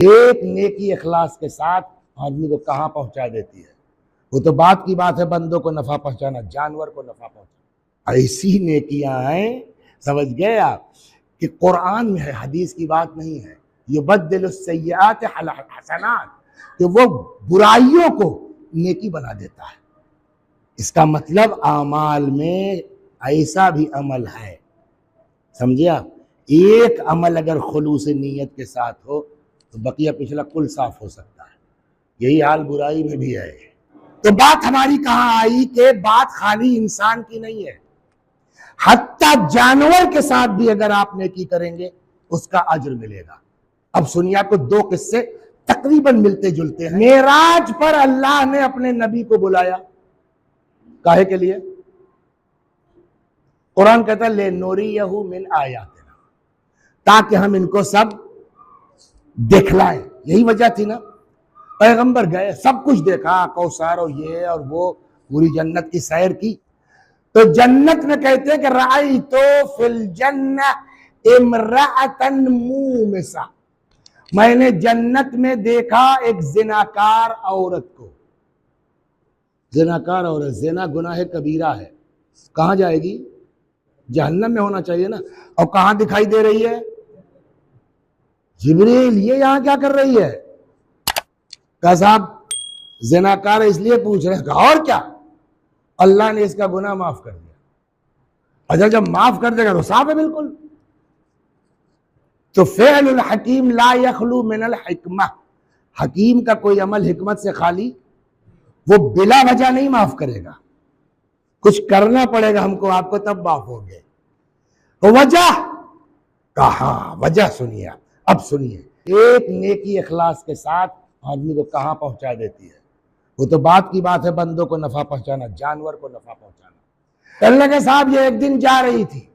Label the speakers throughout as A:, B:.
A: एक नेकी इखलास के साथ आदमी को कहाँ पहुंचा देती है। वो तो बात की बात है बंदों को नफा पहुंचाना, जानवर को नफा पहुंचाना। ऐसी नेकियां हैं, समझ गए आप, कि कुरान में है, हदीस की बात नहीं है। युबद्दिलुस सय्यात हसनात, कि वो बुराइयों को नेकी बना देता है। इसका मतलब आमाल में ऐसा भी अमल है, समझे आप। एक अमल अगर खुलूस नीयत के साथ हो तो बकिया पिछला कुल साफ हो सकता है। यही हाल बुराई में भी है। तो बात हमारी कहां आई कि बात खाली इंसान की नहीं है, हत्ता जानवर के साथ भी अगर आप नेकी करेंगे उसका अज्र मिलेगा। अब सुनिए, आपको दो किस्से तकरीबन मिलते जुलते हैं। मेराज पर अल्लाह ने अपने नबी को बुलाया, काहे के लिए? कुरान कहता है ले नूरियहु मिन आयातिना, ताकि हम इनको सब दिखलाएं। यही वजह थी ना, पैगंबर गए, सब कुछ देखा, कौसर और ये और वो, पूरी जन्नत की सैर की। तो जन्नत में कहते हैं कि राई तो फिल जन्नह इमराअतन मुमिसा, मैंने जन्नत में देखा एक जिनाकार औरत को। जिनाकार औरत, जिना गुनाह कबीरा है, कहां जाएगी? जहन्नम में होना चाहिए ना। और कहां दिखाई दे रही है? जिब्रील, ये यहां क्या कर रही है? कहा साहब जिनाकार इसलिए पूछ रहे हैं। और क्या? अल्लाह ने इसका गुनाह माफ कर दिया। अच्छा, जब माफ कर देगा तो साफ है बिल्कुल। तो फ़िअलुल हकीम ला यखलू मिनल हिकमा, हकीम का कोई अमल हिकमत से खाली वो बिला वजह नहीं माफ करेगा, कुछ करना पड़ेगा हमको आपको तब माफ होंगे। तो वजह कहा, वजह सुनिए आप। अब सुनिए, एक नेकी इखलास के साथ आदमी को कहां पहुंचा देती है। वो तो बात की बात है बंदों को नफा पहुंचाना, जानवर को नफा पहुंचाना। कहने लगे साहब ये एक दिन जा रही थी,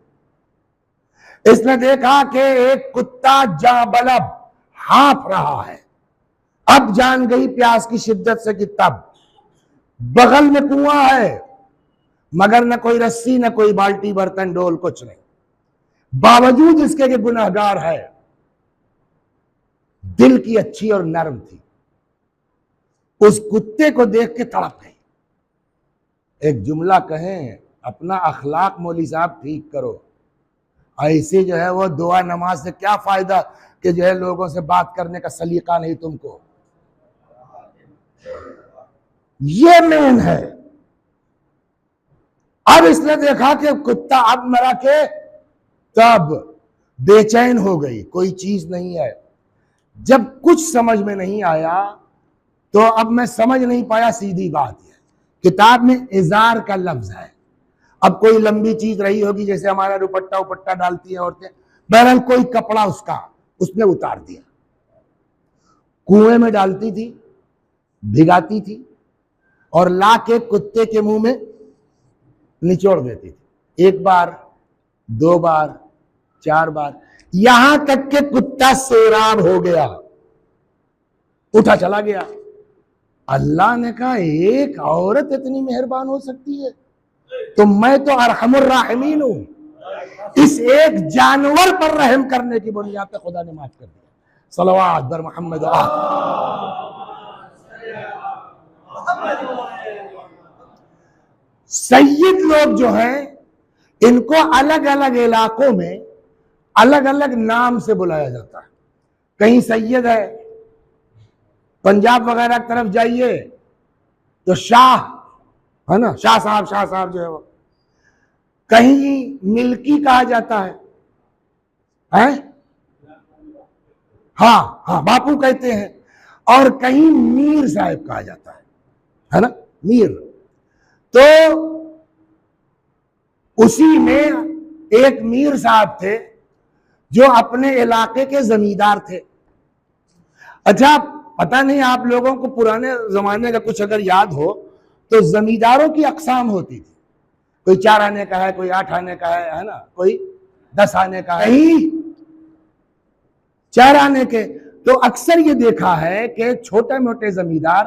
A: इसने देखा कि एक कुत्ता जाबलब हाँफ रहा है। अब जान गई प्यास की शिद्दत से कि तब बगल में कुआं है, मगर न कोई रस्सी न कोई बाल्टी बर्तन डोल कुछ नहीं। बावजूद इसके कि गुनाहगार है, दिल की अच्छी और नरम थी। उस कुत्ते को देख के तड़प गई। एक जुमला कहें, अपना अखलाक मौली साहब ठीक करो। ऐसे जो है वो दुआ नमाज से क्या फायदा कि जो है लोगों से बात करने का सलीका नहीं तुमको। ये मेन है। अब इसने देखा कि कुत्ता अब मरा के, तब बेचैन हो गई, कोई चीज नहीं है। जब कुछ समझ में नहीं आया तो अब मैं समझ नहीं पाया, सीधी बात है। किताब में इजार का लफ्ज है। अब कोई लंबी चीज रही होगी, जैसे हमारा दुपट्टा उपट्टा डालती है औरतें, बहरहाल कोई कपड़ा उसका उसने उतार दिया, कुएं में डालती थी, भिगाती थी और ला के कुत्ते के मुंह में निचोड़ देती थी। एक बार, दो बार, चार बार, यहां तक के कुत्ता सैराब हो गया, उठा चला गया। अल्लाह ने कहा एक औरत इतनी मेहरबान हो सकती है तो मैं तो अरहमुर राहिमीन हूं। इस एक जानवर पर रहम करने की बुनियाद पे खुदा ने माफ कर दिया। सलवात बर मोहम्मद। सैयद लोग जो हैं, इनको अलग अलग इलाकों में अलग अलग नाम से बुलाया जाता है। कहीं सैयद है, पंजाब वगैरह की तरफ जाइए तो शाह है ना, शाह साहब जो है वो। कहीं मिल्की कहा जाता है? हाँ हाँ, बापू कहते हैं। और कहीं मीर साहब कहा जाता है ना, मीर। तो उसी में एक मीर साहब थे जो अपने इलाके के जमींदार थे। अच्छा, पता नहीं आप लोगों को पुराने जमाने का कुछ अगर याद हो तो जमींदारों की अकसाम होती थी। कोई 4 आने का है, कोई 8 आने का है ना, कोई 10 आने का है, कहीं 4 आने के। तो अक्सर ये देखा है कि छोटे मोटे जमींदार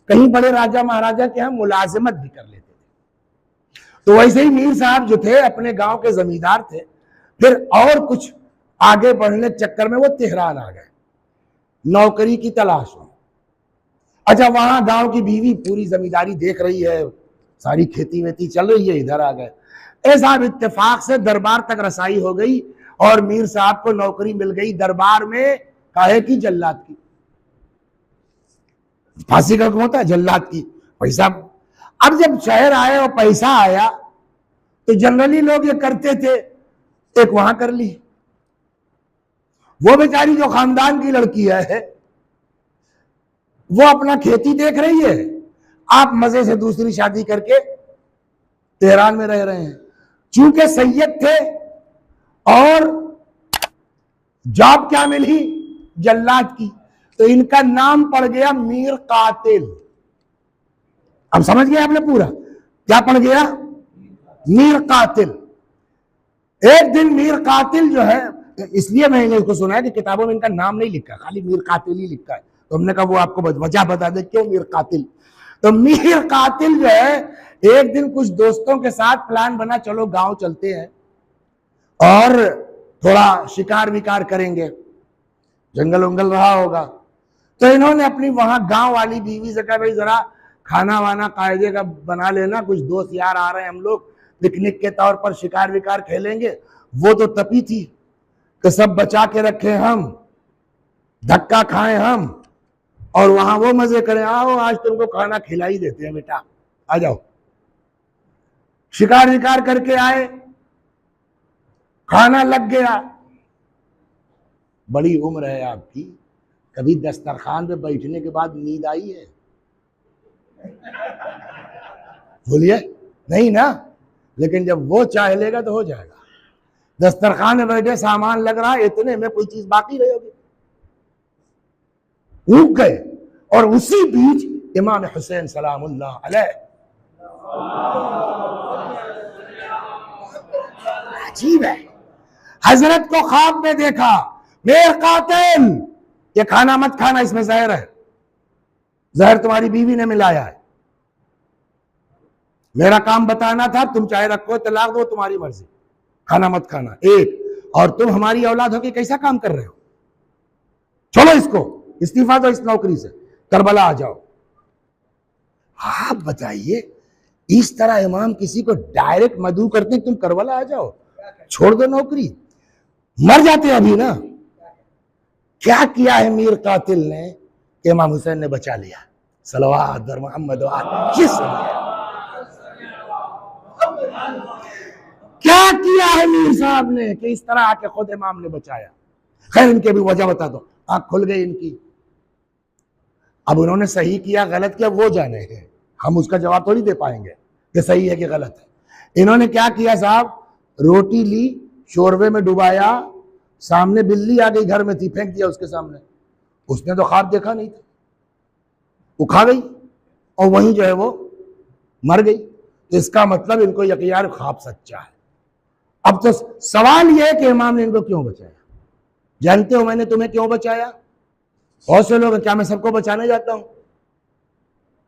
A: कहीं बड़े राजा महाराजा के यहाँ मुलाजिमत भी कर लेते थे। तो वैसे ही मीर साहब जो थे अपने गांव के जमींदार थे, फिर और कुछ आगे बढ़ने के चक्कर में वो तेहरान आ गए। नौकरी की तलाश में। अच्छा, वहां गांव की बीवी पूरी जमींदारी देख रही है, सारी खेती वेती चल रही है, इधर आ गए। ऐसा इत्तेफाक से दरबार तक रसाई हो गई और मीर साहब को नौकरी मिल गई दरबार में, काहे की? जल्लाद की। फांसी का हुक्म होता है, जल्लाद की। पैसा, अब जब शहर आए और पैसा आया तो जनरली लोग ये करते थे, एक वहां कर ली। वो बेचारी जो खानदान की लड़की है वो अपना खेती देख रही है, आप मजे से दूसरी शादी करके तेहरान में रह रहे हैं। चूंकि सैयद थे और जॉब क्या मिली? जल्लाद की, तो इनका नाम पड़ गया मीर कातिल। अब समझ गए आपने पूरा? क्या पड़ गया? मीर कातिल। एक दिन मीर कातिल जो है, इसलिए मैंने इसको सुना है कि किताबों में इनका नाम नहीं लिखा, खाली मीर कातिल ही लिखा है। तो हमने कहा वो आपको वजह बता दे क्यों मीर कातिल। तो मीर कातिल जो है, एक दिन कुछ दोस्तों के साथ प्लान बना, चलो गांव चलते हैं और थोड़ा शिकार विकार करेंगे, जंगल वंगल रहा होगा। तो इन्होंने अपनी वहां गांव वाली बीवी से कहा, भाई जरा खाना वाना कायदे का बना लेना, कुछ दोस्त यार आ रहे हैं, हम लोग पिकनिक के तौर पर शिकार विकार खेलेंगे। वो तो तपी थी कि सब बचा के रखे हम, धक्का खाएं हम और वहां वो मजे करें। आओ आज तुमको खाना खिला ही देते हैं बेटा, आ जाओ। शिकार विकार करके आए, खाना लग गया। बड़ी उम्र है आपकी, कभी दस्तरखान पे बैठने के बाद नींद आई है? बोलिए नहीं ना। लेकिन जब वो चाह लेगा तो हो जाएगा। दस्तरखान में बैठे, सामान लग रहा है, इतने में कोई चीज बाकी रही होगी, ऊब गए। और उसी बीच इमाम हुसैन सलामुल्लाह अलैह, अजीब है, हजरत को ख्वाब में देखा, मेरे कातिल, ये खाना मत खाना, इसमें जहर है, जहर तुम्हारी बीवी ने मिलाया है, मेरा काम बताना था, तुम चाहे रखो तलाक दो, तुम्हारी मर्जी, खाना मत खाना। एक, और तुम हमारी औलाद हो के कैसा काम कर रहे हो, छोड़ो इसको, इस्तीफा दो इस नौकरी से, करबला आ जाओ। आप बताइए, इस तरह इमाम किसी को डायरेक्ट मदऊ करते, तुम करबला आ जाओ, छोड़ दो नौकरी, मर जाते अभी ना। क्या किया है मीर कातिल ने? इमाम हुसैन ने बचा लिया। सलवात दर मोहम्मद। क्या किया है मीर साहब ने कि इस तरह आके खुद इमाम ने बचाया? खैर, इनके भी वजह बता दो, आंख खुल गई इनकी। अब उन्होंने सही किया गलत किया वो जाने हैं, हम उसका जवाब थोड़ी दे पाएंगे कि सही है कि गलत है। इन्होंने क्या किया साहब, रोटी ली, शोरबे में डुबाया, सामने बिल्ली आ गई, घर में थी, फेंक दिया उसके सामने, उसने तो ख्वाब देखा नहीं था, वो खा गई और वहीं जो है वो मर गई। तो इसका मतलब इनको यकीन ख्वाब सच्चा है। अब तो सवाल यह है कि इमाम ने इनको क्यों बचाया? जानते हो मैंने तुम्हें क्यों बचाया? बहुत से लोग, क्या मैं सबको बचाने जाता हूं?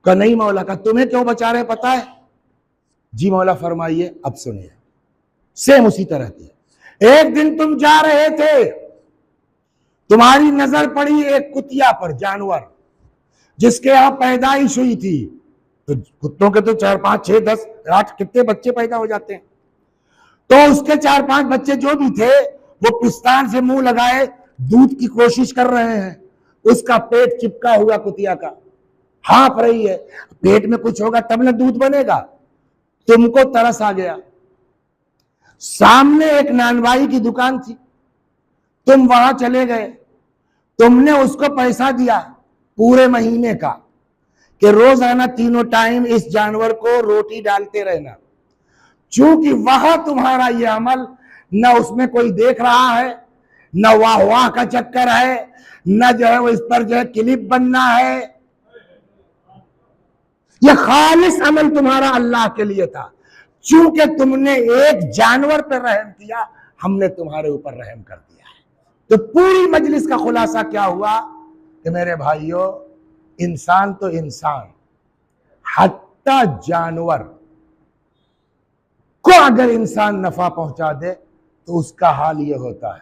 A: का नहीं मौला। का तुम्हें क्यों बचा रहे पता है? जी मौला फरमाइए। अब सुनिए, सेम उसी तरह की। एक दिन तुम जा रहे थे, तुम्हारी नजर पड़ी एक कुतिया पर, जानवर जिसके यहां पैदाइश हुई थी। तो कुत्तों के तो 4 5 6 10 8 कितने बच्चे पैदा हो जाते हैं। तो उसके 4 5 बच्चे जो भी थे वो पिस्तान से मुंह लगाए दूध की कोशिश कर रहे हैं। उसका पेट चिपका हुआ कुतिया का, हाँफ रही है, पेट में कुछ होगा तब ना दूध बनेगा। तुमको तरस आ गया, सामने एक नानवाई की दुकान थी, तुम वहां चले गए, तुमने उसको पैसा दिया पूरे महीने का कि रोजाना 3 टाइम इस जानवर को रोटी डालते रहना। चूंकि वहां तुम्हारा यह अमल, न उसमें कोई देख रहा है, न वाह वाह का चक्कर है, न जो है वो इस पर जो है क्लिप बनना है, यह खालिस अमल तुम्हारा अल्लाह के लिए था। चूंकि तुमने एक जानवर पर रहम किया, हमने तुम्हारे ऊपर रहम कर दिया है। तो पूरी मजलिस का खुलासा क्या हुआ कि मेरे भाइयों, इंसान तो इंसान, हत्ता जानवर को अगर इंसान नफा पहुंचा दे तो उसका हाल यह होता है।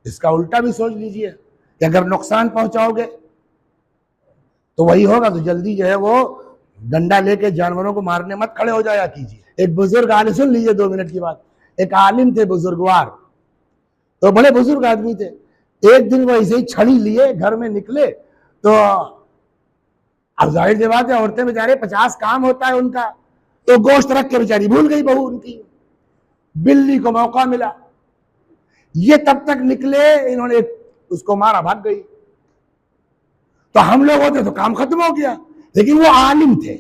A: इसका उल्टा भी सोच लीजिए, कि अगर नुकसान पहुंचाओगे तो वही होगा। तो जल्दी जो है वो डंडा लेके जानवरों को मारने मत खड़े हो जाया कीजिए। एक बुजुर्ग आलिम, सुन लीजिए 2 मिनट की बात। एक आलिम थे बुजुर्गवार, तो बड़े बुजुर्ग आदमी थे। एक दिन वो ऐसे ही छड़ी लिए घर में निकले, तो अब जाहिर सी बात है औरतें बेचारे 50 काम होता है उनका, तो गोश्त रख के बेचारी भूल गई बहू उनकी। बिल्ली को मौका मिला, ये तब तक निकले, इन्होंने उसको मारा, भाग गई। तो हम लोग होते तो काम खत्म हो गया, लेकिन वो आलिम थे।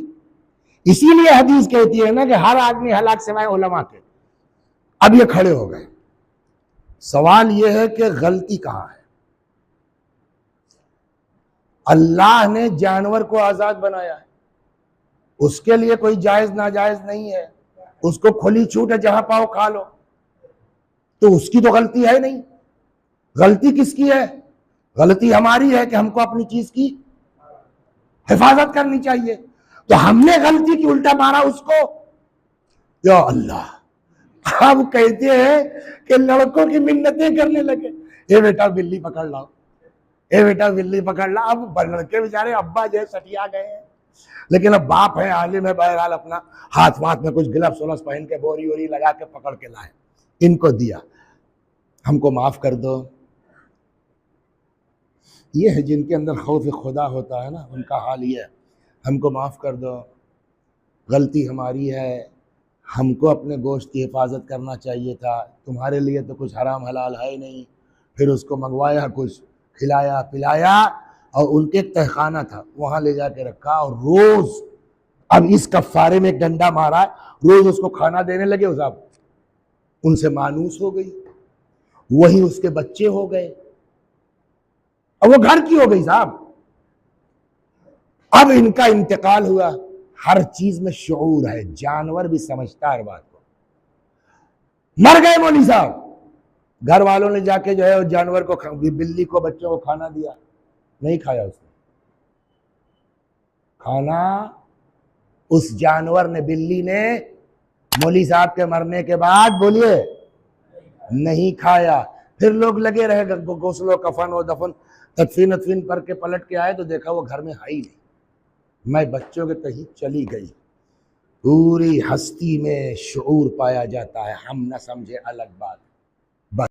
A: इसीलिए हदीस कहती है ना कि हर आदमी हलाक सिवाय उलमा के। अब ये खड़े हो गए। सवाल ये है कि गलती कहां है? अल्लाह ने जानवर को आजाद बनाया है, उसके लिए कोई जायज नाजायज नहीं है, उसको खुली छूट है, जहां पाओ खा लो, तो उसकी तो गलती है नहीं। गलती किसकी है? गलती हमारी है कि हमको अपनी चीज की हिफाजत करनी चाहिए। तो हमने गलती की, उल्टा मारा उसको। या अल्लाह, अब कहते हैं कि लड़कों की मिन्नतें करने लगे, ए बेटा बिल्ली पकड़ लाओ, ए बेटा बिल्ली पकड़ ला। अब लड़के बेचारे अब्बा जो सटिया गए हैं, लेकिन अब बाप है, आलिम है, बहरहाल अपना हाथ वाथ में कुछ गिलफ्स वलफ्स पहन के बोरी वोरी लगा के पकड़ के लाए, इनको दिया, हमको माफ कर दो। ये है जिनके अंदर खौफ खुदा होता है ना, उनका हाल ये है, हमको माफ कर दो, गलती हमारी है, हमको अपने गोश्त की हिफाजत करना चाहिए था, तुम्हारे लिए तो कुछ हराम हलाल है नहीं। फिर उसको मंगवाया, कुछ खिलाया पिलाया, और उनके एक तहखाना था, वहां ले जाके रखा, और रोज अब इस कफारे में एक डंडा मारा, रोज उसको खाना देने लगे। साहब उनसे मानूस हो गई, वही उसके बच्चे हो गए, अब वो घर की हो गई साहब। अब इनका इंतकाल हुआ। हर चीज में शऊर है, जानवर भी समझता है हर बात को। मर गए मौली साहब, घर वालों ने जाके जो है जानवर को, बिल्ली को, बच्चों को खाना दिया, नहीं खाया उसने खाना। उस जानवर ने, बिल्ली ने मौली साहब के मरने के बाद, बोलिए, नहीं खाया। फिर लोग लगे रहे गौसलो कफन और दफन, तदफीन पर के पलट के आए तो देखा वो घर में है ही नहीं। मैं बच्चों के कहीं चली गई। पूरी हस्ती में शऊर पाया जाता है, हम न समझे अलग बात।